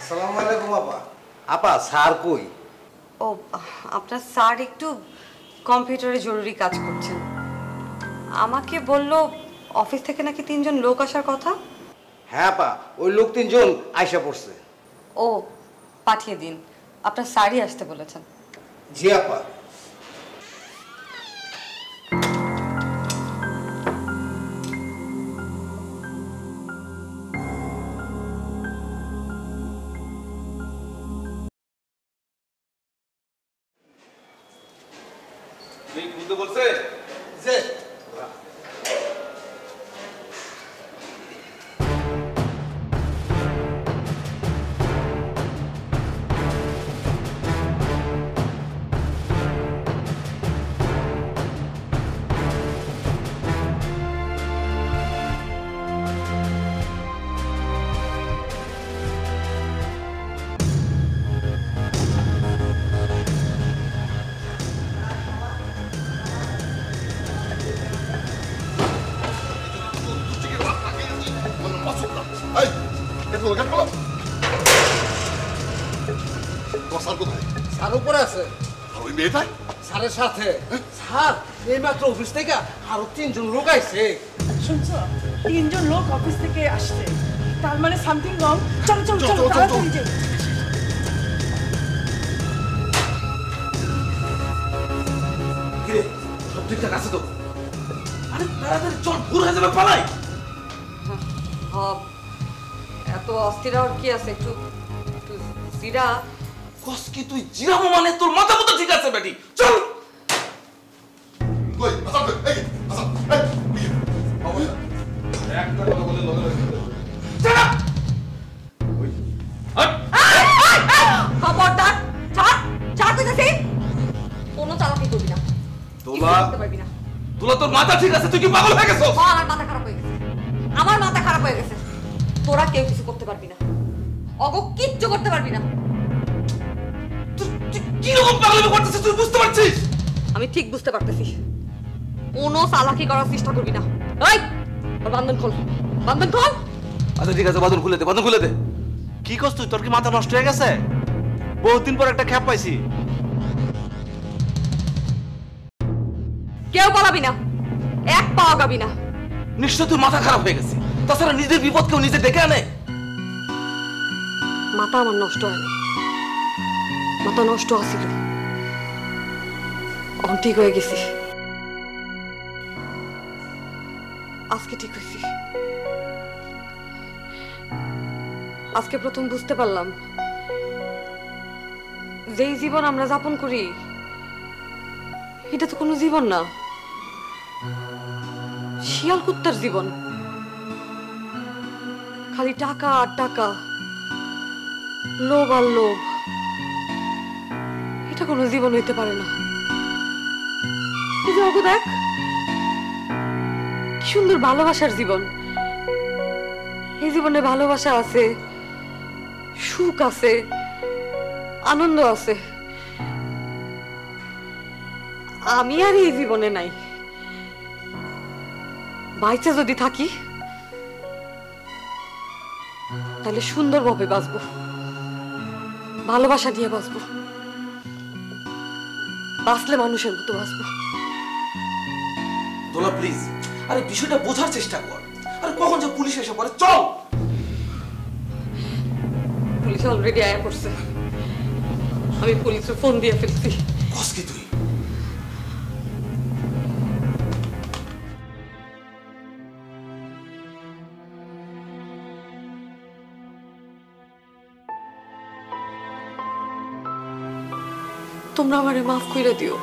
আসসালামু আলাইকুম আপা। আপা স্যার কই? ও, আপনার স্যার একটু কম্পিউটারে জরুরি কাজ করছেন। আমাকে বলল অফিস থেকে নাকি 3 জন লোক আসার কথা। হ্যাঁ আপা, ওই লোক 3 জন আইসা পড়ছে। ও, পাঠিয়ে দিন। আপনার স্যারই আসতে বলেছেন। জি আপা। বুঝতে বলছে যে স্যার উপরে আছে। ওই মেয়েটাই স্যারের সাথে। স্যার এইমাত্র অফিস থেকে আরো 3 জন লোক আইছে। শুনছো 3 জন লোক অফিস থেকে আসছে, তার মানে সামথিং রং। চলো চলো চলো তাড়াতাড়ি যাই। কিরে সব ঠিকঠাক আছে তো? আরে তাড়াতাড়ি চল, ভুল হয়ে যাবে, পালাই। এত অস্থির হওয়ার কি আছে? একটু সিরা। কস কি তুই জিরামো মানে তোর মাথা মতো ঠিক আছে বেটি, চল। কই আসাম এই আসাম এই অবশ্যই একটা কথা বলে লগে লগে চল। ওই হট। খবরদার, ছাড় ছাড় কইতাছি। কোনো চালাকি করবি না। তোলা করতে পারবি না। তোলা, তোর মাথা ঠিক আছে? তুই কি পাগল হয়ে গেছিস? আমার মাথা খারাপ হয়ে গেছে। আমার মাথা খারাপ হয়ে গেছে। তোরা কেউ কিছু করতে পারবি না। অগো কিচ্ছু করতে পারবি না। তুই কি রকম পাগলামি করতেছিস তুই বুঝতে পারছিস? আমি ঠিক বুঝতে পারতেছি। কোনো চালাকি করার চেষ্টা করবি না। এই, ওর বান্ধন খোল, বান্ধন খোল। আচ্ছা ঠিক আছে, বাঁধন খুলে দে, বাঁধন খুলে দে। কি করছ তুই? তোর কি মাথা নষ্ট হয়ে গেছে? বহুদিন পর একটা খ্যাপ পাইছি। কেউ পালাবি না, এক পাও গাবি না। নিশ্চয় তুই মাথা খারাপ হয়ে গেছে। তাছাড়া নিজের বিপদ কেউ নিজে ডেকে আনে? মাথা আমার নষ্ট হয় না, মাথা নষ্ট আছিল। এখন ঠিক হয়ে গেছি। আজকে ঠিক হয়েছি। আজকে প্রথম বুঝতে পারলাম যেই জীবন আমরা যাপন করি এটা তো কোনো জীবন না, শিয়াল কুত্তার জীবন। খালি টাকা আর টাকা, লোভ আর লোভ। এটা কোনো জীবন হইতে পারে না। এই যে অগো দেখ, কি সুন্দর ভালোবাসার জীবন। এই জীবনে ভালোবাসা আছে, সুখ আছে, আনন্দ আছে। আমি আর এই জীবনে নাই। বাইচা যদি থাকি তাহলে সুন্দরভাবে বাঁচবো, ভালোবাসা নিয়ে বাঁচবো, বাঁচলে মানুষের মতো বাঁচবো। দোলা প্লিজ, আরে বিষয়টা বোঝার চেষ্টা কর। আরে কখন যে পুলিশ এসে পড়ে, চল। পুলিশ অলরেডি আয়া পড়ছে। আমি পুলিশের ফোন দিয়ে ফেলছি। কস কি তুই? তোমরা আমারে মাফ কইরা দিও।